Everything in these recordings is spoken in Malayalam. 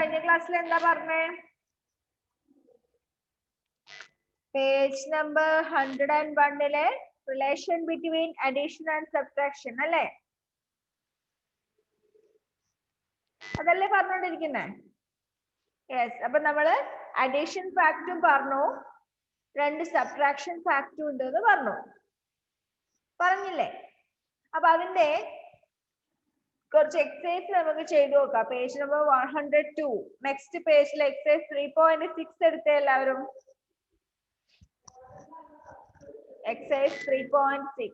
കഴിഞ്ഞ ക്ലാസ്സിൽ എന്താ പറഞ്ഞേ? Page number 101 relation between addition and subtraction അല്ലേ? അതല്ലേ പറഞ്ഞോണ്ടിരിക്കുന്നേ? യെസ്. അപ്പൊ നമ്മള് അഡീഷൻ ഫാക്റ്റും പറഞ്ഞു, 2 സബ്ട്രാക്ഷൻ ഫാക്റ്റും ഉണ്ട് എന്ന് പറഞ്ഞില്ലേ? അപ്പൊ അതിന്റെ കുറച്ച് എക്സസൈസ് നമുക്ക് ചെയ്തു നോക്കാം. Page number 102. നെക്സ്റ്റ് പേജിൽ എക്സസൈസ് 3.6 എടുത്തേ എല്ലാവരും. എക്സസൈസ് 3.6.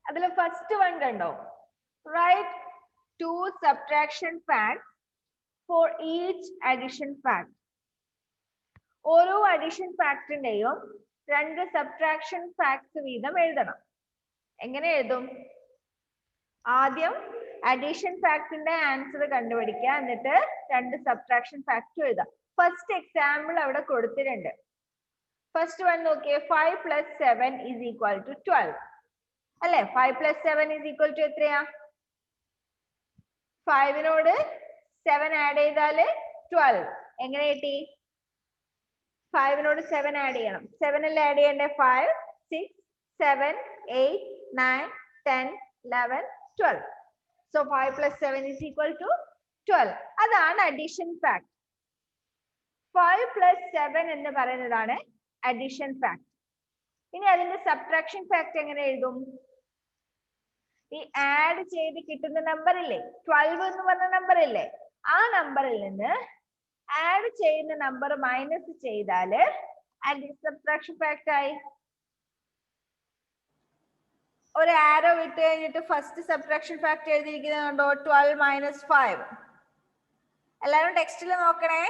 അതിൽ ഫസ്റ്റ് വൺ കണ്ടോ? Write 2 subtraction facts for each addition fact. ഓരോ അഡിഷൻ ഫാക്ടിന്റെയും 2 സബ്ട്രാക്ഷൻ ഫാക്ട്സ് വീതം എഴുതണം. എങ്ങനെ എഴുതും? ആദ്യം അഡീഷൻ ഫാക്ടിന്റെ ആൻസർ കണ്ടുപിടിക്കുക, എന്നിട്ട് 2 സബ്ട്രാക്ഷൻ ഫാക്ട് എഴുതാം. ഫസ്റ്റ് എക്സാമ്പിൾ അവിടെ കൊടുത്തിട്ടുണ്ട്. ഫസ്റ്റ് വൺ നോക്കിയേ. 5 + 7 = 12 അല്ലെ? 5 + 7 = എത്രയാ? 5നോട് 7 ആഡ് ചെയ്താല് 12. എങ്ങനെ കിട്ടി? 5നോട് 7 ആഡ് ചെയ്യണം. 7 അല്ലേ ആഡ് ചെയ്യണ്ടേ? 5, 6, 7, 8, 9, 10, 11, 12. So 5 + 7 = 12. അതാണ് അഡീഷൻ ഫാക്ട്. 5 + 7 എന്ന് പറയുന്നതാണ് അഡീഷൻ ഫാക്ട്. ഇനി അതിന്റെ സബ്ട്രാക്ഷൻ ഫാക്ട് എങ്ങനെ എഴുതും? ഈ ആഡ് ചെയ്ത് കിട്ടുന്ന നമ്പർ ഇല്ലേ, 12 എന്ന് പറഞ്ഞ നമ്പർ ഇല്ലേ, ആ നമ്പറിൽ നിന്ന് ആഡ് ചെയ്യുന്ന നമ്പർ മൈനസ് ചെയ്താല് സബ്ട്രാക്ഷൻ ഫാക്ട് ആയി. ഒരു ആരോ വിട്ട് കഴിഞ്ഞിട്ട് ഫസ്റ്റ് സബ്ട്രാക്ഷൻ ഫാക്ട് എഴുതിയിരിക്കുന്നത് കണ്ടോ? 12 - 5. എല്ലാവരും ടെക്സ്റ്റിൽ നോക്കണേ.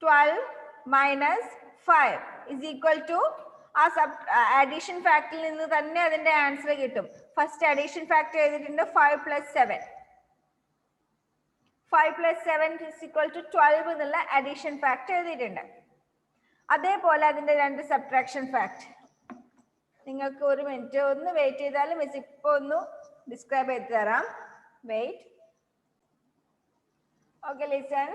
12 - 5 = ആ അഡീഷൻ ഫാക്ടിൽ നിന്ന് തന്നെ അതിന്റെ ആൻസർ കിട്ടും. ഫസ്റ്റ് അഡീഷൻ ഫാക്ട് എഴുതിയിട്ടുണ്ട് 5 + 7. 5 + 7 = 12 എന്നുള്ള അഡീഷൻ ഫാക്ട് എഴുതിയിട്ടുണ്ട്. അതേപോലെ അതിന്റെ 2 സബ്ട്രാക്ഷൻ ഫാക്ട്. നിങ്ങൾക്ക് ഒരു മിനിറ്റ് ഒന്ന് വെയിറ്റ് ചെയ്താൽ മിസ് ഇപ്പൊ ഒന്ന് ഡിസ്ക്രൈബ് ചെയ്ത് തരാം. Wait. Okay, listen.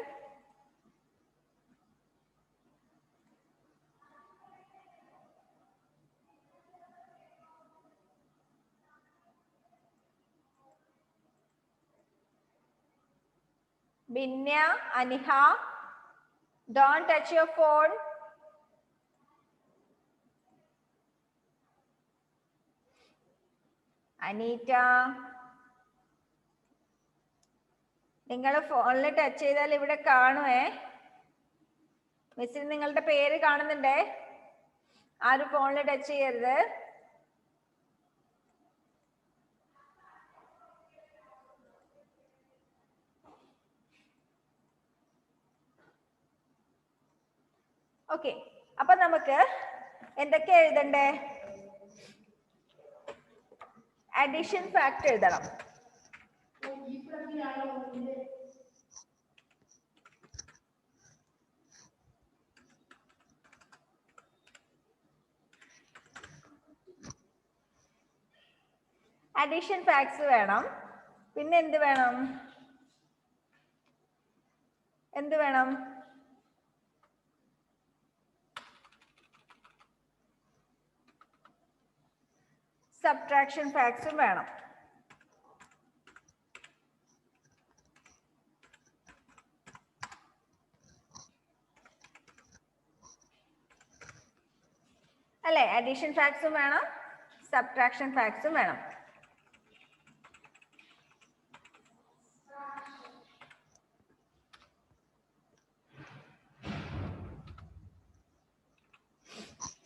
Binya, Aniha, don't touch your phone. Anita, നിങ്ങൾ ഫോണിൽ ടച്ച് ചെയ്താൽ ഇവിടെ കാണുവേ. മിസ്സിന് നിങ്ങളുടെ പേര് കാണുന്നുണ്ടേ. ആരും ഫോണിൽ ടച്ച് ചെയ്യരുത്. ഓക്കെ, അപ്പൊ നമുക്ക് എന്തൊക്കെ എഴുതണ്ടേ? അഡീഷൻ ഫാക്ട് എഴുതണം. അഡീഷൻ ഫാക്ട്സ് വേണം. പിന്നെ എന്ത് വേണം? സബ്ട്രാക്ഷൻ ഫാക്ട്സും വേണം. അല്ലെ? അഡീഷൻ ഫാക്ട്സും വേണം, സബ്ട്രാക്ഷൻ ഫാക്ട്സും വേണം.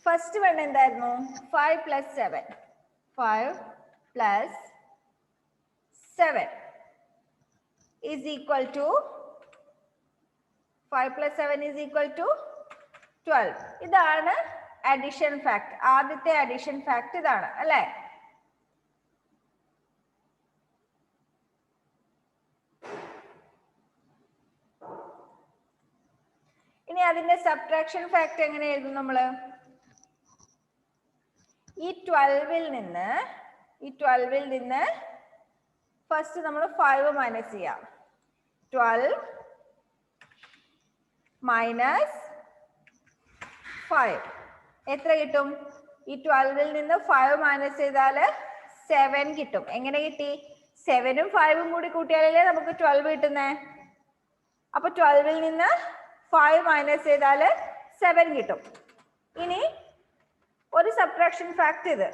ഫസ്റ്റ് വൺ എന്തായിരുന്നു? 5 + 7. 5 + 7 = 5 + 7 = 12. ഇതാണ് അഡീഷൻ ഫാക്ട്. ആദ്യത്തെ അഡീഷൻ ഫാക്ട് ഇതാണ് അല്ലേ? ഇനി അതിന്റെ സബ്ട്രാക്ഷൻ ഫാക്ടർ എങ്ങനെ എഴുതും നമ്മള്? ഈ 12ൽ നിന്ന് ഫസ്റ്റ് നമ്മൾ 5 മൈനസ് ചെയ്യാം. 12 മൈനസ് 5 എത്ര കിട്ടും? ഈ 12ൽ നിന്ന് 5 മൈനസ് ചെയ്താൽ 7 കിട്ടും. എങ്ങനെ കിട്ടി? 7ഉം 5ഉം കൂടി കൂട്ടിയാലല്ലേ നമുക്ക് 12 കിട്ടുന്നേ. അപ്പൊ 12ൽ നിന്ന് 5 മൈനസ് ചെയ്താൽ 7 കിട്ടും. ഇനി ഒരു സബ്ട്രാക്ഷൻ ഫാക്ട് ഇത്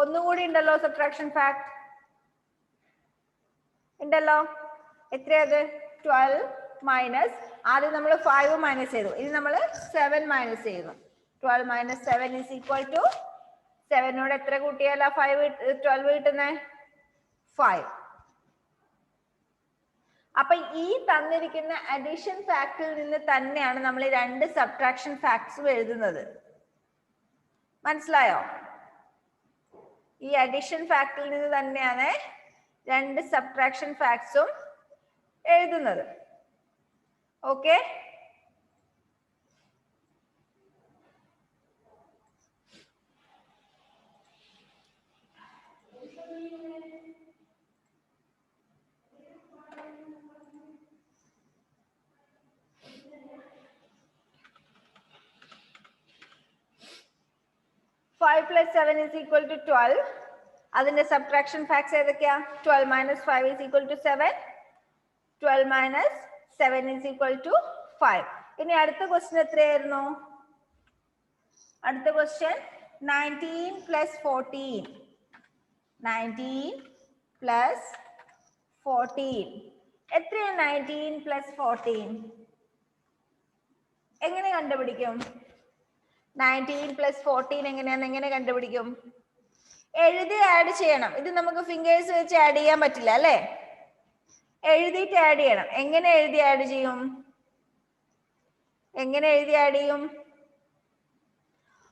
ഒന്നുകൂടി ഉണ്ടല്ലോ. സബ്ട്രാക്ഷൻ ഫാക്ട് ഉണ്ടല്ലോ. എത്രയത്? 12 മൈനസ്, ആദ്യം നമ്മൾ 5 മൈനസ് ചെയ്തു, ഇനി നമ്മൾ 7 മൈനസ് ചെയ്യുന്നു. 12 മൈനസ് 7 ഈസ് ഈക്വൽ ടു 7നോട് എത്ര കൂട്ടിയാലാ 12 കിട്ടുന്നേ? 5. അപ്പൊ ഈ തന്നിരിക്കുന്ന അഡീഷൻ ഫാക്ടറിൽ നിന്ന് തന്നെയാണ് നമ്മൾ ഈ രണ്ട് സബ്ട്രാക്ഷൻ ഫാക്ട്സും എഴുതുന്നത്. മനസ്സിലായോ? ഈ അഡീഷൻ ഫാക്ടറിൽ നിന്ന് തന്നെയാണ് രണ്ട് സബ്ട്രാക്ഷൻ ഫാക്ട്സും എഴുതുന്നത്. Okay? Five plus 7 is equal to 12. അതിന്റെ സബ്ട്രാക്ഷൻ ഫാക്ട്സ് ഏതൊക്കെയാ? 12 minus 5 is equal to 7. 12 minus 7 is equal to 5. ഇനി അടുത്ത ക്വസ്റ്റ്യൻ എത്രയായിരുന്നു? അടുത്ത ക്വസ്റ്റ്യൻ 19 plus 14. 19 plus 14. എത്രയാണ് 19 plus 14? എങ്ങനെ കണ്ടുപിടിക്കും? 19 plus 14 എങ്ങനെ കണ്ടുപിടിക്കും? എഴുതി ആഡ് ചെയ്യണം. ഇത് നമുക്ക് ഫിംഗേഴ്സ് വെച്ച് ആഡ് ചെയ്യാൻ പറ്റില്ല അല്ലേ? എഴുതിയിട്ട് ആഡ് ചെയ്യണം. എങ്ങനെ എഴുതി ആഡ് ചെയ്യും?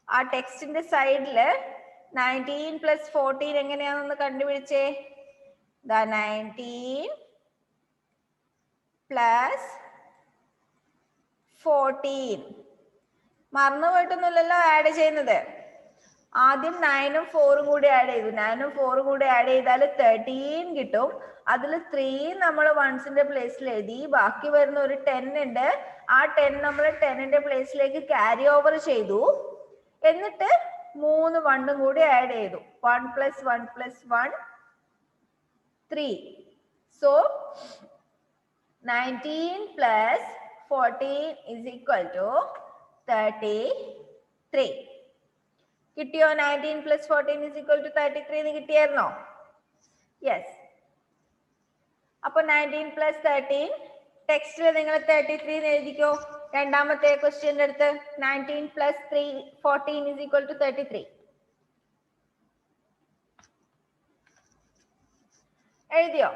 ആ ടെക്സ്റ്റിന്റെ സൈഡില് 19 plus 14 എങ്ങനെയാണെന്ന് കണ്ടുപിടിച്ചേ. 19 plus 14. മറന്നു പോയിട്ടൊന്നുമില്ലല്ലോ ആഡ് ചെയ്യുന്നത്. ആദ്യം 9ഉം 4ഉം കൂടി ആഡ് ചെയ്തു. 9ഉം 4ഉം കൂടി ആഡ് ചെയ്താൽ 13 കിട്ടും. അതിൽ 3 നമ്മൾ വൺസിന്റെ പ്ലേസിൽ എഴുതി. ബാക്കി വരുന്ന ഒരു 10 ഉണ്ട്. ആ 10 നമ്മൾ 10ന്റെ പ്ലേസിലേക്ക് ക്യാരി ഓവർ ചെയ്തു. എന്നിട്ട് 3 1ഉം കൂടി ആഡ് ചെയ്തു. 1 plus 1 plus 1 3. So 19 plus 14 is equal to 33. കിട്ടിയോ? 19 plus 14 is equal to 33 എന്ന് കിട്ടിയായിരുന്നോ? യെസ്. അപ്പൊ 19 plus 13 ടെക്സ്റ്റിൽ നിങ്ങൾ 33 എന്ന് എഴുതിക്കോ. രണ്ടാമത്തെ ക്വസ്റ്റ്യന്റെ അടുത്ത് 19 plus 14 is equal to 33. എഴുതിയോ?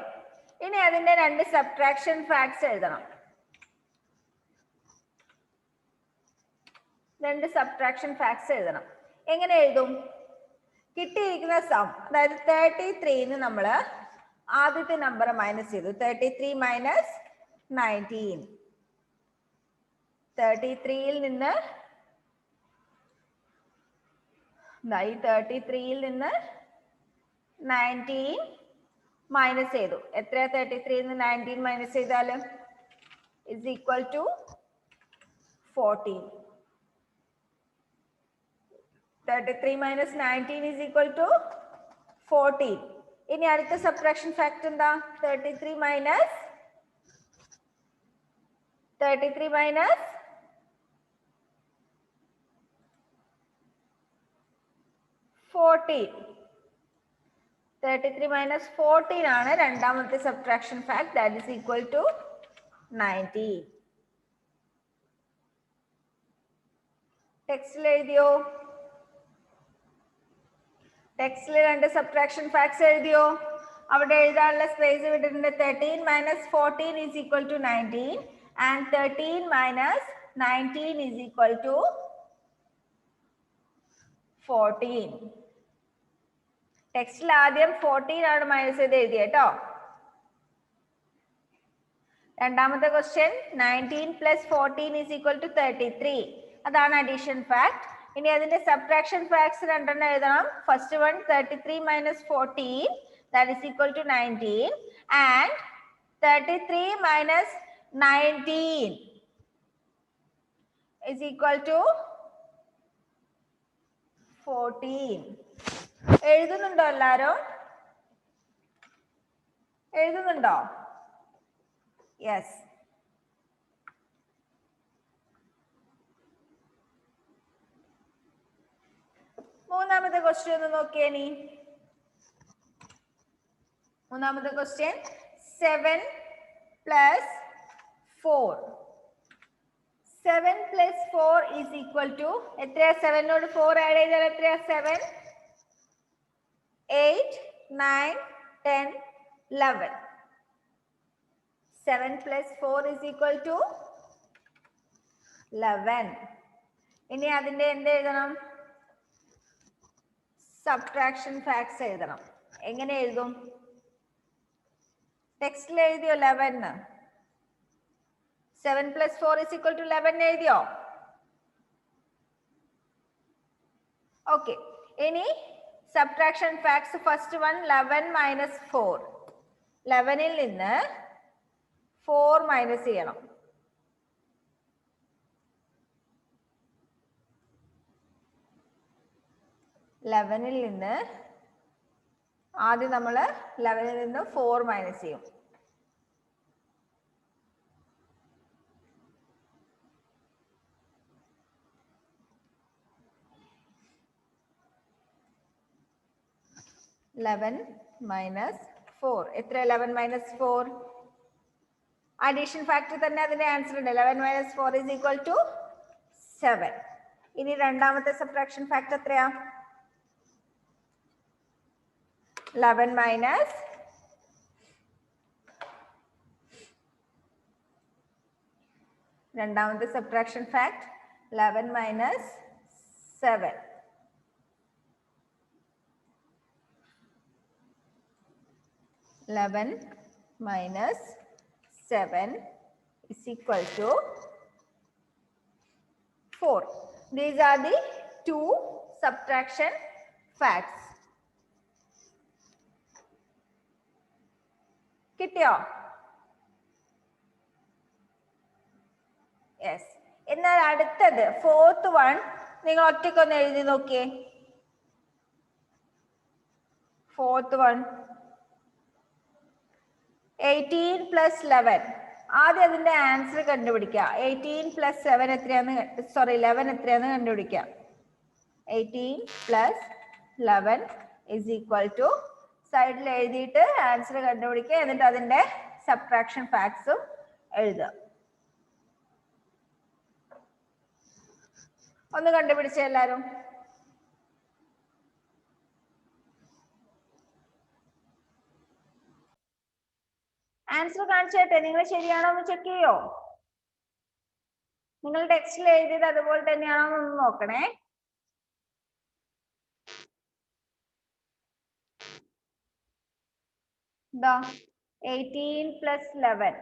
ഇനി അതിന്റെ രണ്ട് സബ്ട്രാക്ഷൻ ഫാക്ട്സ് എഴുതണം. എങ്ങനെ എഴുതും? കിട്ടിയിരിക്കുന്ന സം, അതായത് 33ന്ന് നമ്മൾ ആദ്യത്തെ നമ്പർ മൈനസ് ചെയ്തു. 33 മൈനസ് 19. 33ൽ നിന്ന് 19 മൈനസ് ചെയ്തു. എത്രയാ 33ന്ന് 19 മൈനസ് ചെയ്താൽ? Is equal to 14. 33 minus 19 is equal to 14. ഇനി അടുത്ത സബ്ട്രാക്ഷൻ ഫാക്ടർ എന്താ? 33 minus 14. 33 minus 14 ആണ് രണ്ടാമത്തെ subtraction fact. That is equal to 19. ടെക്സ്റ്റിൽ എഴുതിയോ? ടെക്സ്റ്റിൽ രണ്ട് സബ്ട്രാക്ഷൻ ഫാക്ട്സ് എഴുതിയോ? അവിടെ എഴുതാനുള്ള സ്പേസ് വിട്ടിട്ടുണ്ട്. 13 minus 14 is equal to 19 and 13 minus 19 is equal to 14. ടെക്സ്റ്റിൽ ആദ്യം 14 ആണ് മൈനസ് ചെയ്ത് എഴുതിയ കേട്ടോ. രണ്ടാമത്തെ question 19 plus 14 is equal to 33. അതാണ് അഡീഷൻ ഫാക്ട്. ഇനി അതിന്റെ സബ്ട്രാക്ഷൻ ഫാക്ട്സ് രണ്ടെണ്ണം എഴുതണം. First one 33 minus 14 that is equal to 19 and 33 minus 19 is equal to 14. എഴുതുന്നുണ്ടോ എല്ലാരും? എഴുതുന്നുണ്ടോ? യെസ്. മൂന്നാമത്തെ ക്വസ്റ്റ്യൻ ഒന്ന് നോക്കിയേ. നീ മൂന്നാമത്തെ question 7 plus 4. 7 plus 4 is equal to എത്രയാ? 7 നോട് 4 ആഡ് ചെയ്താൽ എത്രയാ? 7, 8, 9, 10, 11. 7 plus 4 is equal to 11. ഇനി അതിന്റെ എന്ത് എഴുതണം? സബ്ട്രാക്ഷൻ ഫാക്ട്സ് എഴുതണം. എങ്ങനെ എഴുതും? ടെക്സ്റ്റിൽ എഴുതിയോ 11? 7 plus 4 is equal to 11 എഴുതിയോ? ഓക്കെ. ഇനി subtraction facts first one 11 minus 4. 11ൽ നിന്ന് 4 മൈനസ് ചെയ്യണം. ലെവനിൽ നിന്ന് ആദ്യം നമ്മൾ 11ൽ നിന്ന് 4 മൈനസ് ചെയ്യും. -4 എത്ര? 11 minus 4 അഡീഷൻ ഫാക്ടർ തന്നെ അതിന്റെ ആൻസർ ഉണ്ട്. 11 minus 4 is equal to 7. ഇനി രണ്ടാമത്തെ സബ്ട്രാക്ഷൻ ഫാക്ടർ എത്രയാ? 11 minus രണ്ടാമത്തെ subtraction fact 11 minus 7. 11 minus 7 is equal to 4. These are the two subtraction facts. കിട്ടിയോ? യെസ്. എന്നാൽ അടുത്തത് ഫോർത്ത് വൺ നിങ്ങൾ ഒറ്റയ്ക്കൊന്ന് എഴുതി നോക്കിയേ. Fourth one 18 plus 11. ആദ്യം അതിന്റെ ആൻസർ കണ്ടുപിടിക്കുക. 18 plus 7 എത്രയാന്ന് 11 എത്രയാന്ന് കണ്ടുപിടിക്കുക. 18 plus 11 is equal to സൈഡിൽ എഴുതിയിട്ട് ആൻസർ കണ്ടുപിടിക്കുക. എന്നിട്ട് അതിന്റെ സബ്ട്രാക്ഷൻ ഫാക്ട്സും എഴുതുക. ഒന്ന് കണ്ടുപിടിച്ച എല്ലാരും. ആൻസർ കാണിച്ചേട്ടെ. നിങ്ങൾ ശരിയാണോ എന്ന് ചെക്ക് ചെയ്യോ? നിങ്ങൾ ടെക്സ്റ്റിൽ എഴുതിയത് അതുപോലെ തന്നെയാണോ എന്ന് നോക്കണേ. ദാ 18 plus 11.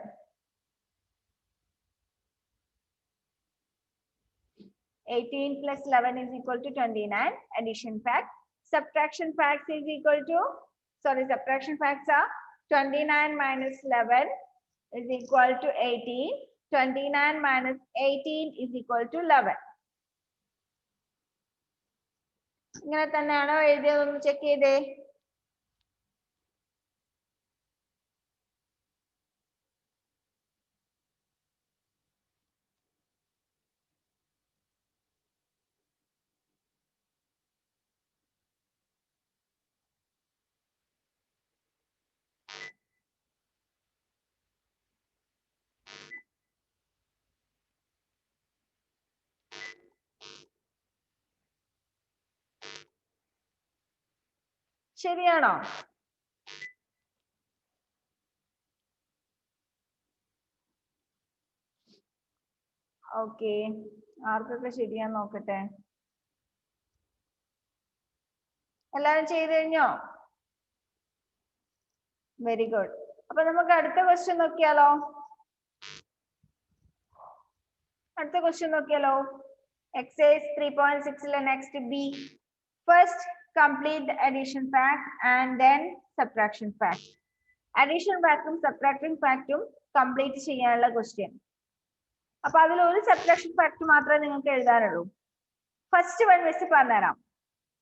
18 plus 11 is equal to 29. Addition fact. Subtraction facts is equal to, subtraction facts are 29 minus 11 is equal to 18. 29 minus 18 is equal to 11. ഇങ്ങനെ തന്നെയാണോ എഴുതിയതൊന്ന് ചെക്ക് ചെയ്തേ. ശരിയാണോ? ഓക്കെ. ആർക്കൊക്കെ ശരിയാന്ന് നോക്കട്ടെ. എല്ലാരും ചെയ്ത് കഴിഞ്ഞോ? Very good. അപ്പൊ നമുക്ക് അടുത്ത ക്വസ്റ്റ്യൻ നോക്കിയാലോ. അടുത്ത ക്വസ്റ്റ്യൻ നോക്കിയാലോ. Exercise 3.6 next B. First complete the addition fact and then subtraction fact. അഡീഷൻ ഫാക്ടും സബ്ട്രാക്ഷൻ ഫാക്ടും കംപ്ലീറ്റ് ചെയ്യാനുള്ള ക്വസ്റ്റ്യൻ. അപ്പൊ അതിൽ ഒരു സബ്ട്രാക്ഷൻ ഫാക്ട് മാത്രമേ നിങ്ങൾക്ക് എഴുതാനുള്ളൂ. ഫസ്റ്റ് വൺ മിസ് പറഞ്ഞുതരാം.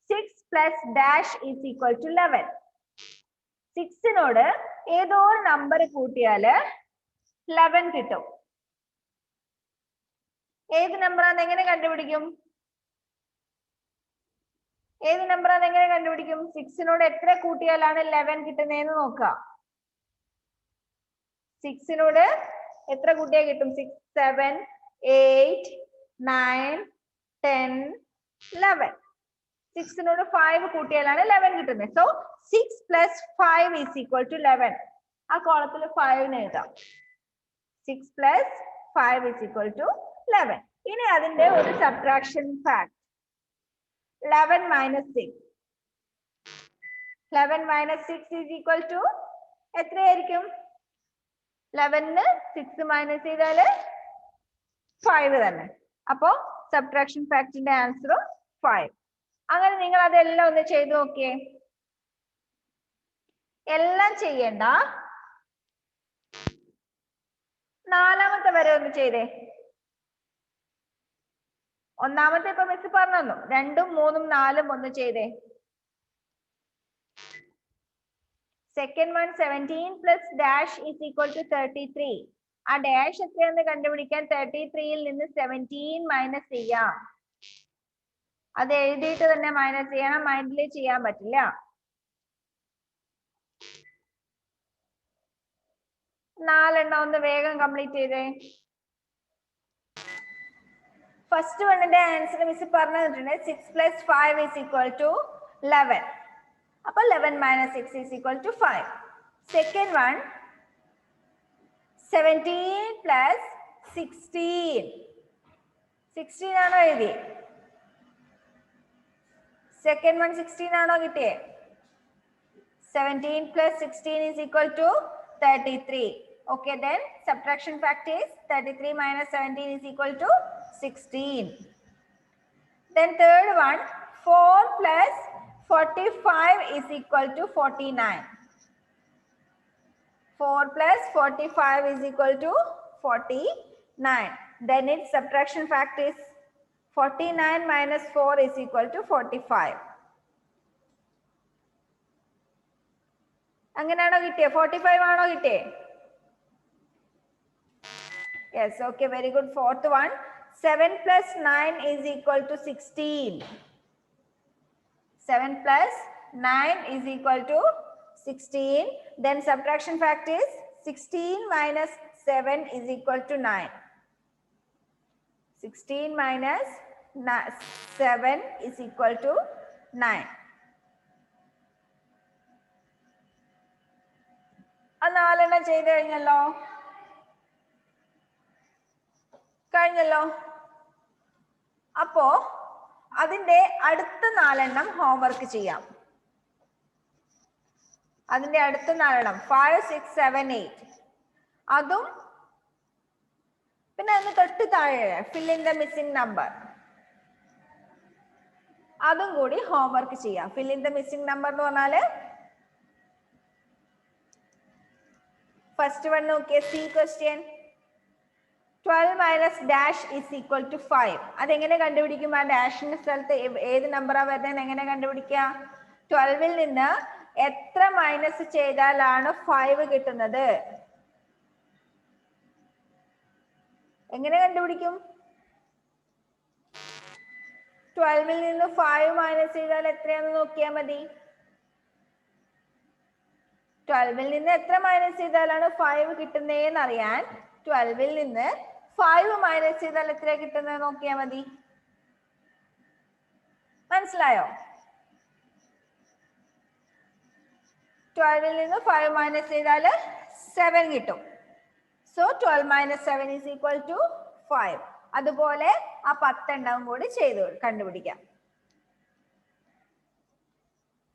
6 plus dash is equal to 11. 6നോട് ഏതോ ഒരു നമ്പർ കൂട്ടിയാല് 11 കിട്ടും. ഏത് നമ്പറാന്ന് എങ്ങനെ കണ്ടുപിടിക്കും? ഏത് നമ്പറാന്ന് എങ്ങനെ കണ്ടുപിടിക്കും? 6നോട് എത്ര കൂട്ടിയാലാണ് 11 കിട്ടുന്നതെന്ന് നോക്കാം. 6നോട് എത്ര കൂട്ടിയാൽ കിട്ടും? 6, 7, 8, 9, 10, 11. 6നോട് 5 കൂട്ടിയാലാണ് 11 കിട്ടുന്നത്. So 6 plus 5 is equal to 11. ആ കോളത്തിൽ 5 എഴുതാം. 6 plus 5 is equal to 11. ഇനി അതിന്റെ ഒരു subtraction fact. 11 minus 6. 11 minus 6 is equal to എത്രയായിരിക്കും? 11 6 മൈനസ് ചെയ്താല് 5 തന്നെ. അപ്പോ സബ്ട്രാക്ഷൻ ഫാക്ടിന്റെ ആൻസറും 5. അങ്ങനെ നിങ്ങൾ അതെല്ലാം ഒന്ന് ചെയ്തു നോക്കിയേ. എല്ലാം ചെയ്യണ്ട, നാലാമത്തെ വരെ ഒന്ന് ചെയ്തേ. ഒന്നാമത്തെ ഇപ്പൊ മിസ് പറഞ്ഞു, 2, 3, 4 ഒന്ന് ചെയ്തേ. Second one 17 plus dash is equal to 33. ആ ഡാഷ് എത്രയാണെന്ന് കണ്ടുപിടിക്കാൻ 33ൽ നിന്ന് 17 മൈനസ് ചെയ്യാം. അത് എഴുതിയിട്ട് തന്നെ മൈനസ് ചെയ്യണം, മൈൻഡിൽ ചെയ്യാൻ പറ്റില്ല. നാലെണ്ണം ഒന്ന് വേഗം കംപ്ലീറ്റ് ചെയ്തേ. ഫസ്റ്റ് വണ്ണിന്റെ ആൻസർ മിസ് പറഞ്ഞു തന്നിട്ടുണ്ട്. 6 plus 5 is equal to 11. അപ്പൊ 11 minus 6 is equal to 5. Second one 17 plus 16. 16 ആണോ എഴുതി? സെക്കൻഡ് വൺ 16 ആണോ കിട്ടിയേ? 17 plus 16 is equal to 33. Okay, then subtraction fact is 33 minus 17 is equal to 16. Then third one 4 plus 45 is equal to 49. 4 plus 45 is equal to 49. Then its subtraction fact is 49 minus 4 is equal to 45. അങ്ങനെയാണോ കിട്ടിയേ? 45 ആണോ കിട്ടിയേ? Yes, okay, very good. Fourth one 7 plus 9 is equal to 16. 7 plus 9 is equal to 16. Then subtraction fact is 16 minus 7 is equal to 9. 16 minus 7 is equal to 9. ആ നാലെണ്ണം ചെയ്ത് കഴിഞ്ഞല്ലോ. അപ്പോ അതിന്റെ അടുത്ത 4 ഹോംവർക്ക് ചെയ്യാം. അതിന്റെ അടുത്ത 4 5, 6, 7, 8 അതും പിന്നെ അതിന് തൊട്ട് താഴെ fill in the missing number അതും കൂടി ഹോംവർക്ക് ചെയ്യാം. fill in the missing number എന്ന് പറഞ്ഞാല് ഫസ്റ്റ് വൺ നോക്കിയേ. C question 12 minus dash is equal to 5. അതെങ്ങനെ കണ്ടുപിടിക്കും? ആ ഡാഷിന്റെ സ്ഥലത്ത് ഏത് നമ്പറാ വരുന്നത് എങ്ങനെ കണ്ടുപിടിക്കുക? 12ൽ നിന്ന് എത്ര മൈനസ് ചെയ്താലാണ് 5 കിട്ടുന്നത്? എങ്ങനെ കണ്ടുപിടിക്കും? 12ൽ നിന്ന് 5 മൈനസ് ചെയ്താൽ എത്രയാണെന്ന് നോക്കിയാൽ മതി. 12ൽ നിന്ന് എത്ര മൈനസ് ചെയ്താലാണ് 5 കിട്ടുന്നതെന്ന് അറിയാൻ 12ൽ നിന്ന് 5 മൈനസ് ചെയ്താൽ എത്രയാ കിട്ടുന്നത് നോക്കിയാൽ മതി. മനസ്സിലായോ? 12ൽ നിന്ന് 5 മൈനസ് ചെയ്താൽ 7 കിട്ടും. So 12 minus 7 is equal to 5. അതുപോലെ ആ 10 എണ്ണം കൂടി ചെയ്ത് കണ്ടുപിടിക്കാം.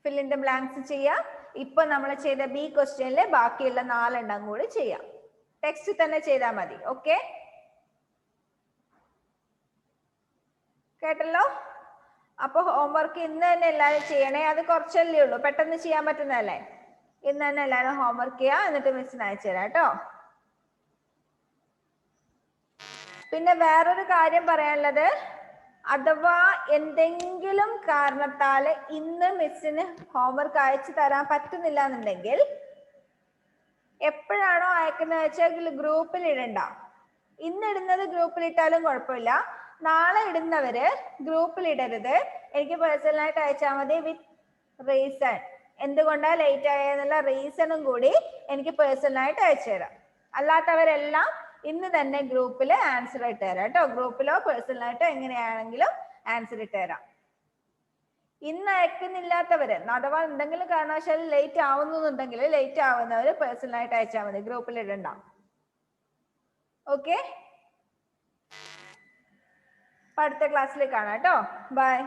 fill in the blanks ചെയ്യാം. ഇപ്പൊ നമ്മൾ ചെയ്ത ബി ക്വസ്റ്റ്യനിലെ ബാക്കിയുള്ള 4 എണ്ണം കൂടി ചെയ്യാം. ടെക്സ്റ്റ് തന്നെ ചെയ്താൽ മതി. ഓക്കെ, കേട്ടല്ലോ? അപ്പൊ ഹോംവർക്ക് ഇന്ന് തന്നെ എല്ലാവരും ചെയ്യണേ. അത് കുറച്ചല്ലേ ഉള്ളൂ, പെട്ടെന്ന് ചെയ്യാൻ പറ്റുന്നതല്ലേ. ഇന്ന് തന്നെ എല്ലാവരും ഹോംവർക്ക് ചെയ്യാം, എന്നിട്ട് മിസ്സിന് അയച്ചു തരാം കേട്ടോ. പിന്നെ വേറൊരു കാര്യം പറയാനുള്ളത്, അഥവാ എന്തെങ്കിലും കാരണത്താല് ഇന്ന് മിസ്സിന് ഹോംവർക്ക് അയച്ചു തരാൻ പറ്റുന്നില്ല എന്നുണ്ടെങ്കിൽ എപ്പോഴാണോ അയക്കുന്നത് വെച്ചാൽ ഗ്രൂപ്പിൽ ഇടണ്ട. ഇന്ന് ഇടുന്നത് ഗ്രൂപ്പിൽ ഇട്ടാലും കുഴപ്പമില്ല. നാളെ ഇടുന്നവര് ഗ്രൂപ്പിൽ ഇടരുത്. എനിക്ക് പേഴ്സണലായിട്ട് അയച്ചാൽ മതി വിത്ത് റീസൺ. എന്തുകൊണ്ടാ ലേറ്റ് ആയെന്നുള്ള റീസണും കൂടി എനിക്ക് പേഴ്സണലായിട്ട് അയച്ചു തരാം. അല്ലാത്തവരെല്ലാം ഇന്ന് തന്നെ ഗ്രൂപ്പിൽ ആൻസർ ഇട്ട് തരാം കേട്ടോ. ഗ്രൂപ്പിലോ പേഴ്സണലായിട്ടോ എങ്ങനെയാണെങ്കിലും ആൻസർ ഇട്ട് തരാം. ഇന്ന് അയക്കുന്നില്ലാത്തവര്, അഥവാ എന്തെങ്കിലും കാരണവശാൽ ലേറ്റ് ആവുന്നുണ്ടെങ്കിൽ ലേറ്റ് ആവുന്നവര് പേഴ്സണലായിട്ട് അയച്ചാൽ മതി, ഗ്രൂപ്പിൽ ഇടണ്ട. ഓക്കെ, അടുത്ത ക്ലാസ്സിൽ കാണാം കേട്ടോ. ബൈ.